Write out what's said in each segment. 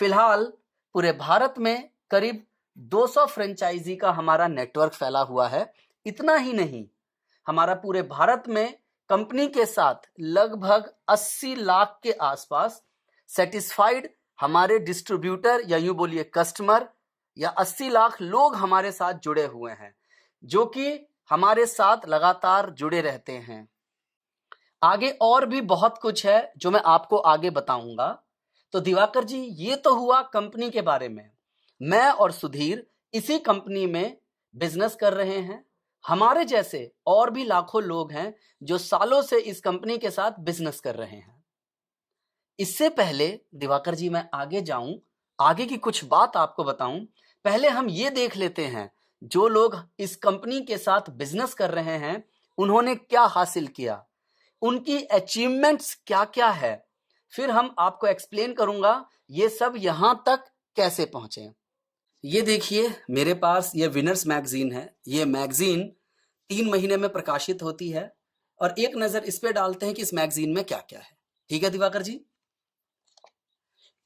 फिलहाल पूरे भारत में करीब 200 फ्रेंचाइजी का हमारा नेटवर्क फैला हुआ है। इतना ही नहीं, हमारा पूरे भारत में कंपनी के साथ लगभग 80 लाख के आसपास सेटिस्फाइड हमारे डिस्ट्रीब्यूटर या यूं बोलिए कस्टमर या 80 लाख लोग हमारे साथ जुड़े हुए हैं, जो कि हमारे साथ लगातार जुड़े रहते हैं। आगे और भी बहुत कुछ है जो मैं आपको आगे बताऊंगा। तो दिवाकर जी, ये तो हुआ कंपनी के बारे में। मैं और सुधीर इसी कंपनी में बिजनेस कर रहे हैं। हमारे जैसे और भी लाखों लोग हैं जो सालों से इस कंपनी के साथ बिजनेस कर रहे हैं। इससे पहले दिवाकर जी मैं आगे जाऊं, आगे की कुछ बात आपको बताऊं, पहले हम ये देख लेते हैं जो लोग इस कंपनी के साथ बिजनेस कर रहे हैं उन्होंने क्या हासिल किया, उनकी अचीवमेंट्स क्या क्या है। फिर हम आपको एक्सप्लेन करूंगा ये सब यहां तक कैसे पहुंचे। ये देखिए मेरे पास ये विनर्स मैगजीन है। ये मैगजीन 3 महीने में प्रकाशित होती है और एक नजर इस पे डालते हैं कि इस मैगजीन में क्या क्या है। ठीक है दिवाकर जी?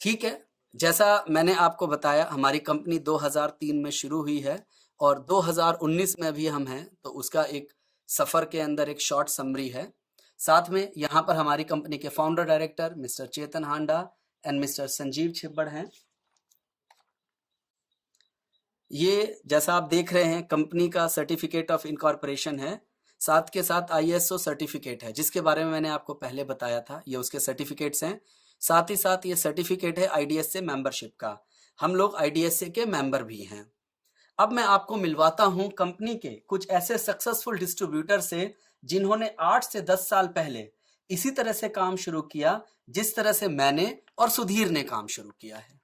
ठीक है, जैसा मैंने आपको बताया हमारी कंपनी 2003 में शुरू हुई है और 2019 में भी हम हैं, तो उसका एक सफर के अंदर एक शॉर्ट समरी है। साथ में यहाँ पर हमारी कंपनी के founder director Mr Chetan Handa and Mr Sanjeev Chhibbar हैं। ये जैसा आप देख रहे हैं कंपनी का सर्टिफिकेट ऑफ इनकॉर्पोरेशन है, साथ के साथ आईएसओ सर्टिफिकेट है जिसके बारे में मैंने आपको पहले बताया था। ये उसके सर्टिफिकेट्स हैं। साथ ही साथ ये सर्टिफिकेट है आईडीएसए मेंबरशिप का। हम लोग आईडीएसए के मेंबर भी हैं। अब मैं आपको मिलवाता हूं कंपनी के कुछ ऐसे सक्सेसफुल डिस्ट्रीब्यूटर से जिन्होंने 8 से 10 साल पहले इसी तरह से काम शुरू किया जिस तरह से मैंने और सुधीर ने काम शुरू किया है।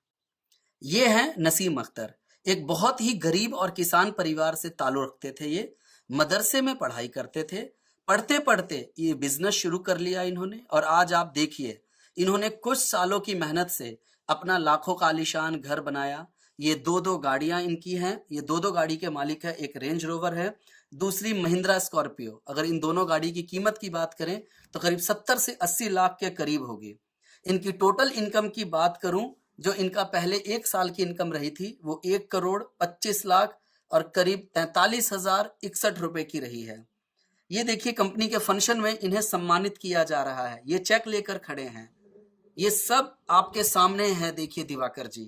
ये हैं नसीम अख्तर। एक बहुत ही गरीब और किसान परिवार से ताल्लुक रखते थे। ये मदरसे में पढ़ाई करते थे। पढ़ते पढ़ते ये बिजनेस शुरू कर लिया इन्होंने और आज आप देखिए इन्होंने कुछ सालों की मेहनत से अपना लाखों का आलीशान घर बनाया। ये दो गाड़ियां इनकी हैं। ये दो गाड़ी के मालिक है। एक रेंज रोवर है, दूसरी महिंद्रा स्कॉर्पियो। अगर इन दोनों गाड़ी की कीमत की बात करें तो करीब 70 से 80 लाख के करीब होगी। इनकी टोटल इनकम की बात करूं, जो इनका पहले 1 साल की इनकम रही थी वो 1 करोड़ 25 लाख और करीब 43,061 रुपए की रही है। ये देखिए कंपनी के फंक्शन में इन्हें सम्मानित किया जा रहा है। ये चेक लेकर खड़े हैं। ये सब आपके सामने है। देखिए दिवाकर जी,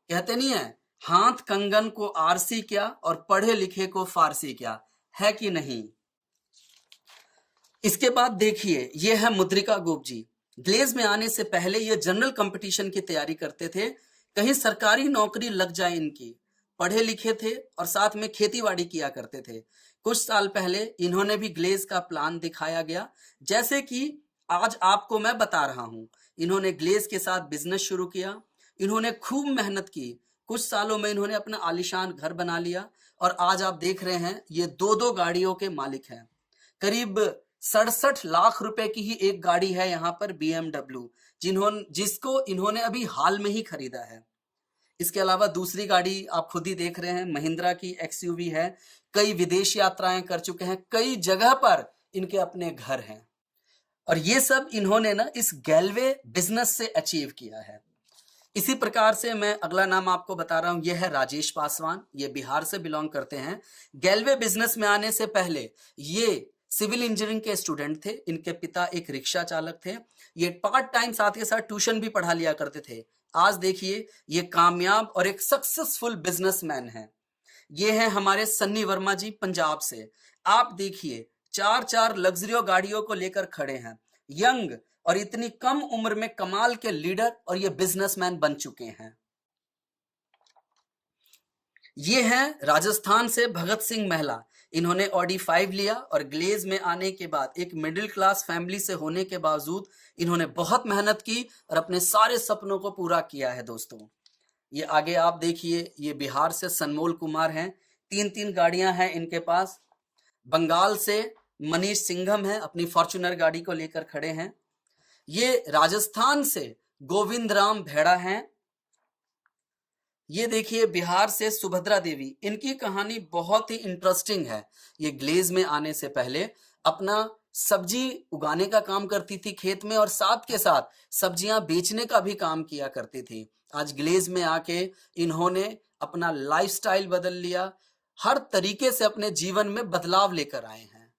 कहते नहीं है हाथ कंगन को आरसी क्या और पढ़े लिखे को फारसी क्या, है कि नहीं? इसके बाद देखिए ये है मुद्रिका गोप जी। ग्लेज में आने से पहले ये जनरल कंपटीशन की तैयारी करते थे, कहीं सरकारी नौकरी लग जाए इनकी। पढ़े लिखे थे और साथ में खेतीबाड़ी किया करते थे। कुछ साल पहले इन्होंने भी ग्लेज का प्लान दिखाया गया, जैसे कि आज आपको मैं बता रहा हूं। इन्होंने ग्लेज के साथ बिजनेस शुरू किया। इन्होंने खूब मेहनत की। कुछ सालों में इन्होंने अपना आलीशान घर बना लिया और आज आप देख रहे हैं ये दो गाड़ियों के मालिक हैं। करीब 67 लाख रुपए की ही एक गाड़ी है यहाँ पर BMW, जिसको इन्होंने अभी हाल में ही खरीदा है। इसके अलावा दूसरी गाड़ी आप खुद ही देख रहे हैं, महिंद्रा की XUV है। कई विदेश यात्राएं कर चुके हैं। कई जगह पर इनके अपने घर हैं और ये सब इन्होंने ना इस गैलवे बिजनेस से अचीव किया है। इसी प्रकार से मैं अगला नाम आपको बता रहा हूं। यह है राजेश पासवान। ये बिहार से बिलोंग करते हैं। गैलवे बिजनेस में आने से पहले ये सिविल इंजीनियरिंग के स्टूडेंट थे। इनके पिता एक रिक्शा चालक थे। ये पार्ट टाइम साथ के साथ ट्यूशन भी पढ़ा लिया करते थे। आज देखिए ये कामयाब और एक सक्सेसफुल बिजनेसमैन हैं। ये हैं हमारे सन्नी वर्मा जी पंजाब से। आप देखिए 4 लग्जरियो गाड़ियों को लेकर खड़े हैं। यंग और इतनी कम उम्र में कमाल के लीडर और ये बिजनेसमैन बन चुके हैं। ये हैं राजस्थान से भगत सिंह महला। इन्होंने ऑडी 5 लिया और ग्लेज में आने के बाद एक मिडिल क्लास फैमिली से होने के बावजूद इन्होंने बहुत मेहनत की और अपने सारे सपनों को पूरा किया है। दोस्तों ये आगे आप देखिए, ये बिहार से सनमोल कुमार हैं। 3 गाड़ियां हैं इनके पास। बंगाल से मनीष सिंघम है, अपनी फॉर्च्यूनर गाड़ी को लेकर खड़े हैं। ये राजस्थान से गोविंद राम भेड़ा हैं। ये देखिए बिहार से सुभद्रा देवी। इनकी कहानी बहुत ही इंटरेस्टिंग है। ये ग्लेज में आने से पहले अपना सब्जी उगाने का काम करती थी खेत में और साथ के साथ सब्जियां बेचने का भी काम किया करती थी। आज ग्लेज में आके इन्होंने अपना लाइफस्टाइल बदल लिया, हर तरीके से अपने जीवन में बदलाव लेकर आए हैं।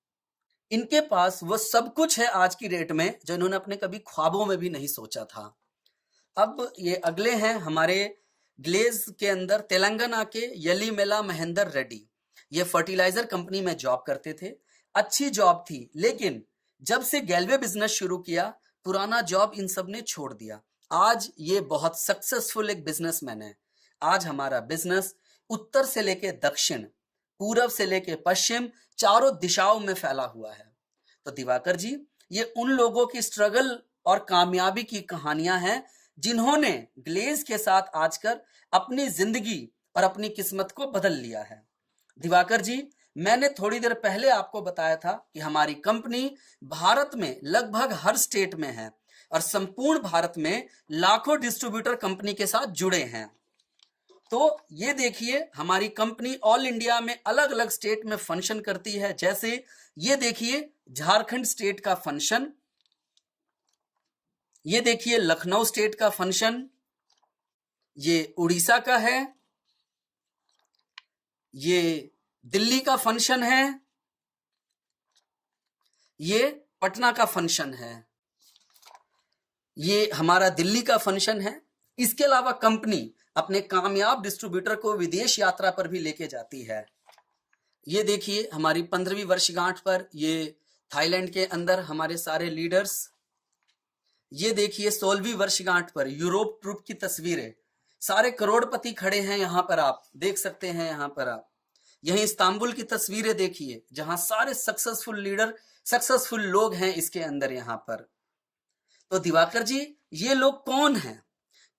इनके पास वो सब कुछ है आज की डेट में जो इन्होंने अपने कभी ख्वाबों में भी नहीं सोचा था। अब ये अगले हैं हमारे ग्लेज के अंदर तेलंगाना के यलीमेला महेंदर रेड्डी। ये फर्टिलाइजर कंपनी में जॉब करते थे, अच्छी जॉब थी, लेकिन जब से गैलवे बिजनेस शुरू किया पुराना जॉब इन सब ने छोड़ दिया। आज ये बहुत सक्सेसफुल एक बिजनेसमैन है। आज हमारा बिजनेस उत्तर से लेके दक्षिण, पूरब से लेके पश्चिम, चारों दिशाओं में फैला हुआ है। तो दिवाकर जी, ये उन लोगों की स्ट्रगल और कामयाबी की कहानियां हैं जिन्होंने ग्लेज के साथ आजकर अपनी जिंदगी और अपनी किस्मत को बदल लिया है। दिवाकर जी, मैंने थोड़ी देर पहले आपको बताया था कि हमारी कंपनी भारत में लगभग हर स्टेट में है और संपूर्ण भारत में लाखों डिस्ट्रीब्यूटर कंपनी के साथ जुड़े हैं। तो ये देखिए, हमारी कंपनी ऑल इंडिया में अलग अलग स्टेट में फंक्शन करती है। जैसे ये देखिए झारखंड स्टेट का फंक्शन, ये देखिए लखनऊ स्टेट का फंक्शन, ये उड़ीसा का है, ये दिल्ली का फंक्शन है, ये पटना का फंक्शन है, ये हमारा दिल्ली का फंक्शन है। इसके अलावा कंपनी अपने कामयाब डिस्ट्रीब्यूटर को विदेश यात्रा पर भी लेके जाती है। ये देखिए हमारी 15वीं वर्षगांठ पर ये थाईलैंड के अंदर हमारे सारे लीडर्स, ये देखिए 16वीं वर्षगांठ पर यूरोप ट्रूप की तस्वीरें, सारे करोड़पति खड़े हैं यहाँ पर, आप देख सकते हैं यहाँ पर आप। यहीं इस्तांबुल की तस्वीरें देखिए जहां सारे सक्सेसफुल लीडर, सक्सेसफुल लोग हैं इसके अंदर यहाँ पर। तो दिवाकर जी, ये लोग कौन हैं,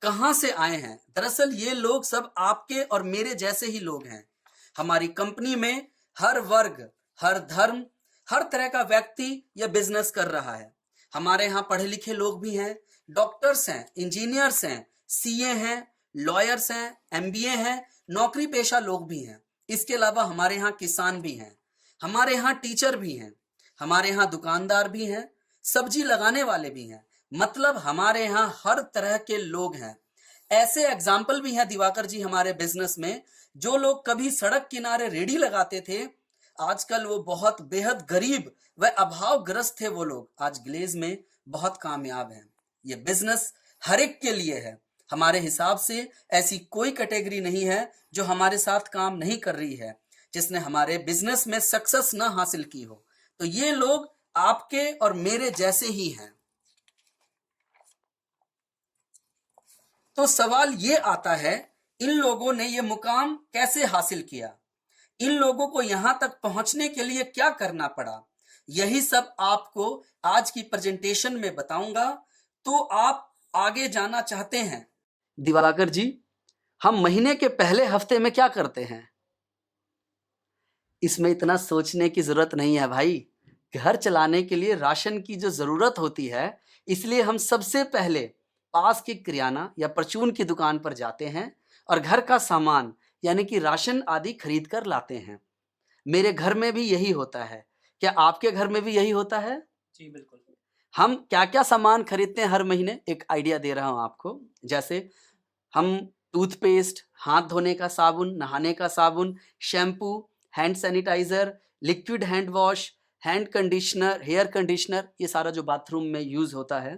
कहां से आए हैं? दरअसल ये लोग सब आपके और मेरे जैसे ही लोग हैं। हमारी कंपनी में हर वर्ग, हर धर्म, हर तरह का व्यक्ति यह बिजनेस कर रहा है। हमारे यहाँ पढ़े लिखे लोग भी हैं, डॉक्टर्स हैं, इंजीनियर्स हैं, सीए हैं, लॉयर्स हैं, एमबीए हैं, नौकरी पेशा लोग भी हैं। इसके अलावा हमारे यहाँ किसान भी हैं, हमारे यहाँ टीचर भी हैं, हमारे यहाँ दुकानदार भी हैं, सब्जी लगाने वाले भी हैं। मतलब हमारे यहाँ हर तरह के लोग हैं। ऐसे एग्जाम्पल भी हैं दिवाकर जी हमारे बिजनेस में, जो लोग कभी सड़क किनारे रेडी लगाते थे, आजकल वो बहुत बेहद गरीब व अभावग्रस्त थे, वो लोग आज ग्लेज में बहुत कामयाब हैं। ये बिजनेस हर एक के लिए है। हमारे हिसाब से ऐसी कोई कैटेगरी नहीं है जो हमारे साथ काम नहीं कर रही है, जिसने हमारे बिजनेस में सक्सेस ना हासिल की हो। तो ये लोग आपके और मेरे जैसे ही हैं। तो सवाल ये आता है, इन लोगों ने ये मुकाम कैसे हासिल किया? इन लोगों को यहां तक पहुंचने के लिए क्या करना पड़ा? यही सब आपको आज की प्रेजेंटेशन में बताऊंगा। तो आप आगे जाना चाहते हैं? दिवाकर जी, हम महीने के पहले हफ्ते में क्या करते हैं? इसमें इतना सोचने की जरूरत नहीं है भाई। घर चलाने के लिए राशन की जो जरूरत होती है, इसलिए हम सबसे पहले पास की किराना या परचून की दुकान पर जाते हैं और घर का सामान यानी कि राशन आदि खरीद कर लाते हैं। मेरे घर में भी यही होता है। क्या आपके घर में भी यही होता है? जी बिल्कुल। हम क्या क्या सामान खरीदते हैं हर महीने, एक आइडिया दे रहा हूं आपको। जैसे हम टूथपेस्ट, हाथ धोने का साबुन, नहाने का साबुन, shampoo, hand sanitiser, liquid hand wash, hand conditioner, hair conditioner, ये सारा जो बाथरूम में यूज होता है।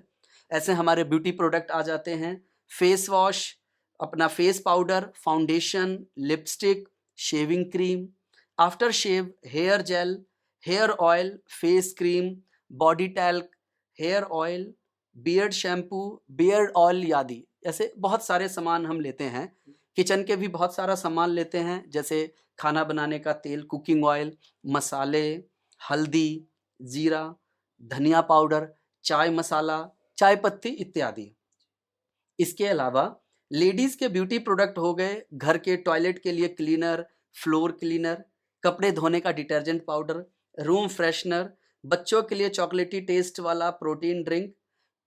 ऐसे हमारे ब्यूटी प्रोडक्ट आ जाते हैं, फेस वॉश, अपना face powder, foundation, lipstick, shaving cream, aftershave, hair gel, hair oil, face cream, body talc, hair oil, beard shampoo, beard oil आदि। ऐसे बहुत सारे सामान हम लेते हैं। किचन के भी बहुत सारा सामान लेते हैं, जैसे खाना बनाने का तेल, कुकिंग ऑयल, मसाले, हल्दी, जीरा, धनिया पाउडर, चाय मसाला, चाय पत्ती इत्यादि। इसके अलावा लेडीज के ब्यूटी प्रोडक्ट हो गए, घर के टॉयलेट के लिए क्लीनर, फ्लोर क्लीनर, कपड़े धोने का डिटर्जेंट पाउडर, रूम फ्रेशनर, बच्चों के लिए चॉकलेटी टेस्ट वाला प्रोटीन ड्रिंक।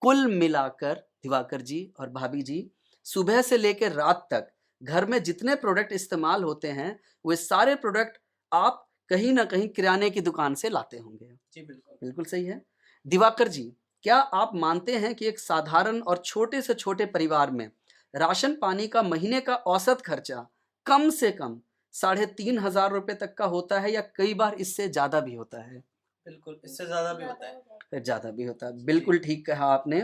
कुल मिलाकर दिवाकर जी और भाभी जी, सुबह से लेकर रात तक घर में जितने प्रोडक्ट इस्तेमाल होते हैं, वे सारे प्रोडक्ट आप कहीं ना कहीं किराने की दुकान से लाते होंगे। जी बिल्कुल। बिल्कुल सही है। दिवाकर जी, क्या आप मानते हैं कि एक साधारण और छोटे से छोटे परिवार में राशन पानी का महीने का औसत खर्चा कम से कम 3,500 रुपए तक का होता है, या कई बार इससे ज्यादा भी होता है? बिल्कुल, इससे ज्यादा भी होता है। फिर ज्यादा भी होता है, जी। बिल्कुल ठीक कहा आपने।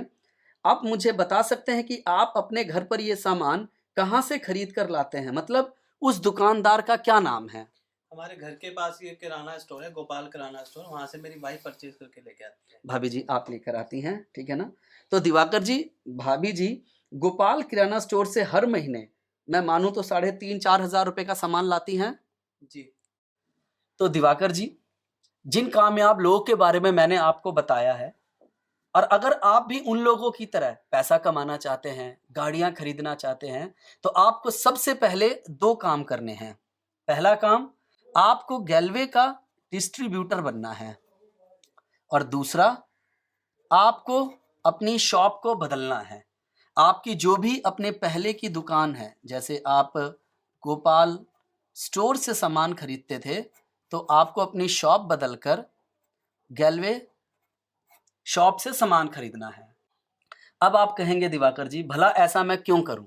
आप मुझे बता सकते हैं कि आप अपने घर पर ये सामान कहाँ से खरीद कर लाते हैं, मतलब उस दुकानदार का क्या नाम है? हमारे घर के पास ये किराना स्टोर है, गोपाल किराना स्टोर, वहाँ से मेरी वाइफ परचेज करके लेके आती है। भाभी जी आप लेकर आती हैं, ठीक है ना? तो दिवाकर जी, भाभी जी गोपाल किराना स्टोर से हर महीने मैं मानूं तो 3,500-4,000 रुपए का सामान लाती हैं। जी तो दिवाकर जी, जिन कामयाब लोगों के बारे में मैंने आपको बताया है, और अगर आप भी उन लोगों की तरह पैसा कमाना चाहते हैं, गाड़ियां खरीदना चाहते हैं, तो आपको सबसे पहले 2 काम करने हैं। पहला काम, आपको गैलवे का डिस्ट्रीब्यूटर बनना है, और दूसरा, आपको अपनी शॉप को बदलना है। आपकी जो भी अपने पहले की दुकान है, जैसे आप गोपाल स्टोर से सामान खरीदते थे, तो आपको अपनी शॉप बदलकर गैलवे शॉप से सामान खरीदना है। अब आप कहेंगे दिवाकर जी, भला ऐसा मैं क्यों करूं?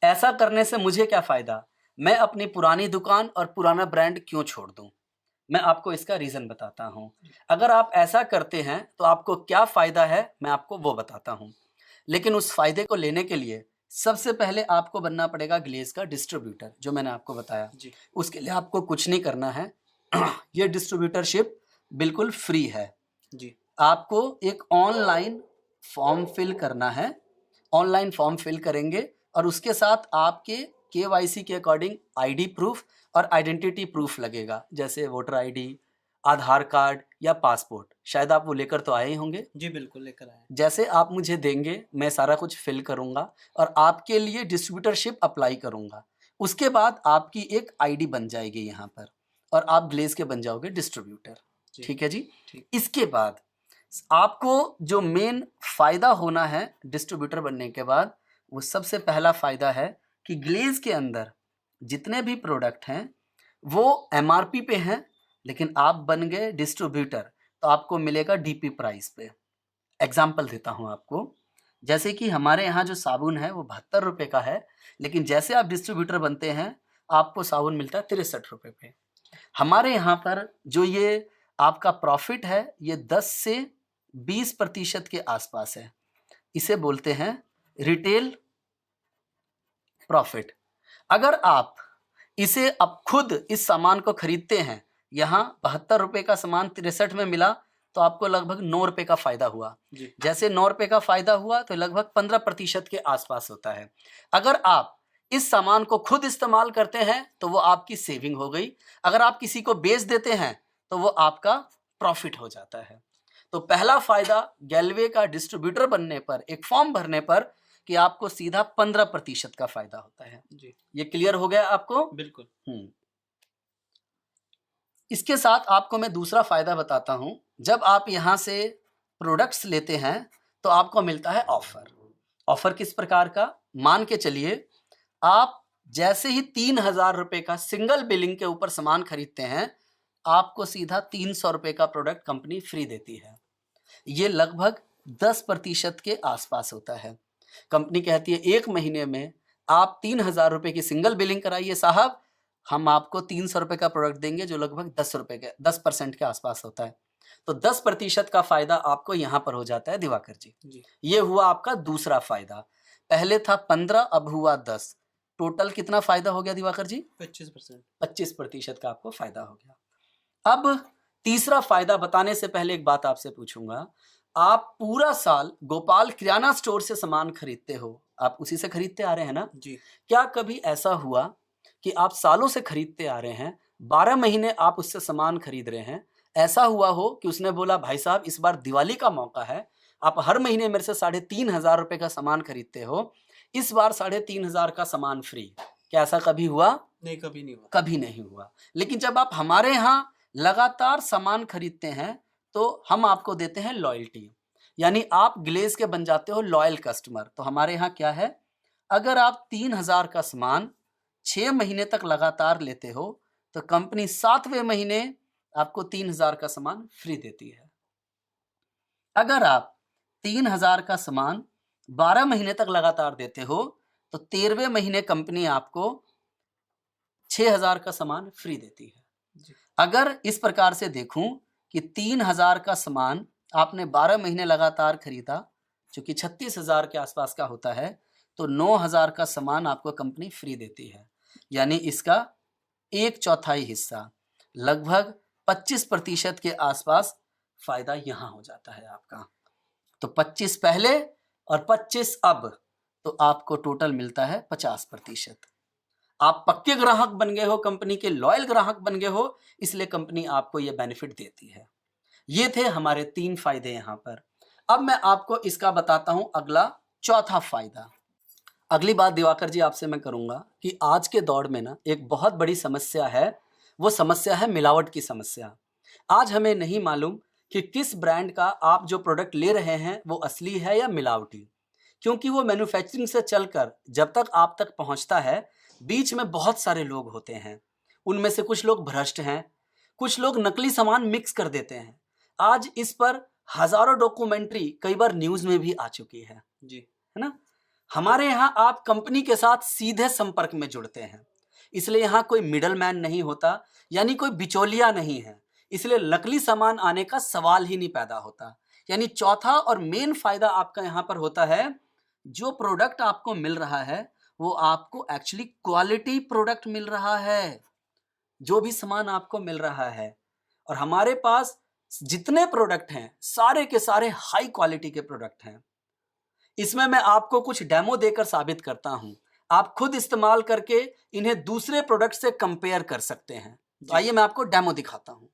ऐसा करने से मुझे क्या फायदा? मैं अपनी पुरानी दुकान और पुराना ब्रांड क्यों छोड़ दूं? मैं आपको इसका रीजन बताता हूं। अगर आप ऐसा करते हैं तो आपको क्या फायदा है, मैं आपको वो बताता हूं। लेकिन उस फायदे को लेने के लिए सबसे पहले आपको बनना पड़ेगा ग्लेज का डिस्ट्रीब्यूटर, जो मैंने आपको बताया। जी उसके लिए आपको कुछ नहीं करना है। ये डिस्ट्रीब्यूटरशिप बिल्कुल फ्री है। जी आपको एक ऑनलाइन फॉर्म फिल करना है। ऑनलाइन फॉर्म फिल करेंगे और उसके साथ आपके केवाईसी के अकॉर्डिंग आईडी प्रूफ और आइडेंटिटी प्रूफ लगेगा, जैसे वोटर आईडी, आधार कार्ड या पासपोर्ट। शायद आप वो लेकर तो आए ही होंगे। जी बिल्कुल लेकर आए। जैसे आप मुझे देंगे, मैं सारा कुछ फिल करूंगा और आपके लिए डिस्ट्रीब्यूटरशिप अप्लाई करूंगा। उसके बाद आपकी एक आईडी बन जाएगी यहाँ पर, और आप ग्लेज के बन जाओगे डिस्ट्रीब्यूटर। जी ठीक है जी। ठीक। इसके बाद आपको जो मेन फायदा होना है डिस्ट्रीब्यूटर बनने के बाद, वो सबसे पहला फायदा है कि ग्लेज के अंदर जितने भी प्रोडक्ट हैं वो एमआरपी पे हैं, लेकिन आप बन गए डिस्ट्रीब्यूटर तो आपको मिलेगा डीपी प्राइस पे। एग्जाम्पल देता हूं आपको, जैसे कि हमारे यहाँ जो साबुन है वो 72 रुपए का है, लेकिन जैसे आप डिस्ट्रीब्यूटर बनते हैं आपको साबुन मिलता है 63 रुपए पे। हमारे यहाँ पर जो ये आपका प्रॉफिट है, ये 10 से 20% के आसपास है। इसे बोलते हैं रिटेल प्रॉफिट। अगर आप इसे अब खुद इस सामान को खरीदते हैं, यहाँ 72 रुपए का सामान 63 में मिला, तो आपको लगभग 9 रुपए का फायदा हुआ। जी जैसे 9 रुपए का फायदा हुआ तो लगभग 15% के आसपास होता है। अगर आप इस सामान को खुद इस्तेमाल करते हैं तो वो आपकी सेविंग हो गई। अगर आप किसी को बेच देते हैं तो वो आपका प्रॉफिट हो जाता है। तो पहला फायदा गैलवे का डिस्ट्रीब्यूटर बनने पर, एक फॉर्म भरने पर, कि आपको सीधा 15% का फायदा होता है। जी ये क्लियर हो गया आपको? बिल्कुल। इसके साथ आपको मैं दूसरा फायदा बताता हूं। जब आप यहां से प्रोडक्ट्स लेते हैं तो आपको मिलता है ऑफर। ऑफर किस प्रकार का? मान के चलिए आप जैसे ही 3,000 रुपए का सिंगल बिलिंग के ऊपर सामान खरीदते हैं, आपको सीधा 300 रुपए का प्रोडक्ट कंपनी फ्री देती है। ये लगभग 10% के आसपास होता है। कंपनी कहती है एक महीने में आप 3,000 रुपए की सिंगल बिलिंग कराइए साहब, हम आपको 300 रुपए का प्रोडक्ट देंगे, जो लगभग 10% के आसपास होता है। तो 10% का फायदा आपको यहां पर हो जाता है दिवाकर जी। ये हुआ आपका दूसरा फायदा। पहले था 15, अब हुआ 10। टोटल कितना फायदा हो गया दिवाकर जी? 25%। 25% का आपको फायदा हो गया। अब तीसरा फायदा बताने से पहले एक बात आपसे पूछूंगा। आप पूरा साल गोपाल किराना स्टोर से सामान खरीदते हो, आप उसी से खरीदते आ रहे हैं ना जी क्या कभी ऐसा हुआ कि आप सालों से खरीदते आ रहे हैं, 12 महीने आप उससे सामान खरीद रहे हैं, ऐसा हुआ हो कि उसने बोला भाई साहब इस बार दिवाली का मौका है, आप हर महीने मेरे से 3,500 रुपए का सामान खरीदते हो, इस बार 3,500 का सामान फ्री? क्या ऐसा कभी हुआ? नहीं, कभी नहीं हुआ। कभी नहीं हुआ। लेकिन जब आप हमारे यहाँ लगातार सामान खरीदते हैं तो हम आपको देते हैं लॉयल्टी, यानी आप ग्लेज के बन जाते हो लॉयल कस्टमर। तो हमारे यहाँ क्या है, अगर आप 3,000 का सामान 6 महीने तक लगातार लेते हो तो कंपनी 7वें महीने आपको 3000 का सामान फ्री देती है। अगर आप 3000 का सामान 12 महीने तक लगातार देते हो तो 13वें महीने कंपनी आपको 6000 का सामान फ्री देती है। जी। अगर इस प्रकार से देखूं कि 3000 का सामान आपने 12 महीने लगातार खरीदा, जो कि 36,000 के आसपास का होता है, तो 9000 का सामान आपको कंपनी फ्री देती है। यानी इसका 1/4 हिस्सा, लगभग 25% के आसपास फायदा यहां हो जाता है आपका। तो 25 पहले और 25 अब, तो आपको टोटल मिलता है 50%। आप पक्के ग्राहक बन गए हो, कंपनी के लॉयल ग्राहक बन गए हो, इसलिए कंपनी आपको यह बेनिफिट देती है। ये थे हमारे 3 फायदे यहां पर। अब मैं आपको इसका बताता हूं अगला चौथा फायदा। अगली बात दिवाकर जी आपसे मैं करूंगा कि आज के दौर में ना एक बहुत बड़ी समस्या है, वो समस्या है मिलावट की समस्या। आज हमें नहीं मालूम कि किस ब्रांड का आप जो प्रोडक्ट ले रहे हैं वो असली है या मिलावटी, क्योंकि वो मैन्युफैक्चरिंग से चलकर जब तक आप तक पहुंचता है, बीच में बहुत सारे लोग होते हैं। उनमें से कुछ लोग भ्रष्ट हैं, कुछ लोग नकली सामान मिक्स कर देते हैं। आज इस पर हजारों डॉक्यूमेंट्री कई बार न्यूज में भी आ चुकी है जी। ना। हमारे यहाँ आप कंपनी के साथ सीधे संपर्क में जुड़ते हैं, इसलिए यहाँ कोई मिडल मैन नहीं होता, यानी कोई बिचौलिया नहीं है, इसलिए नकली सामान आने का सवाल ही नहीं पैदा होता। यानी चौथा और मेन फायदा आपका यहाँ पर होता है, जो प्रोडक्ट आपको मिल रहा है वो आपको एक्चुअली क्वालिटी प्रोडक्ट मिल रहा है, जो भी सामान आपको मिल रहा है। और हमारे पास जितने प्रोडक्ट हैं सारे के सारे हाई क्वालिटी के प्रोडक्ट हैं। इसमें मैं आपको कुछ डेमो देकर साबित करता हूं, आप खुद इस्तेमाल करके इन्हें दूसरे प्रोडक्ट से कंपेयर कर सकते हैं। तो जी। आइए मैं आपको डेमो दिखाता हूं।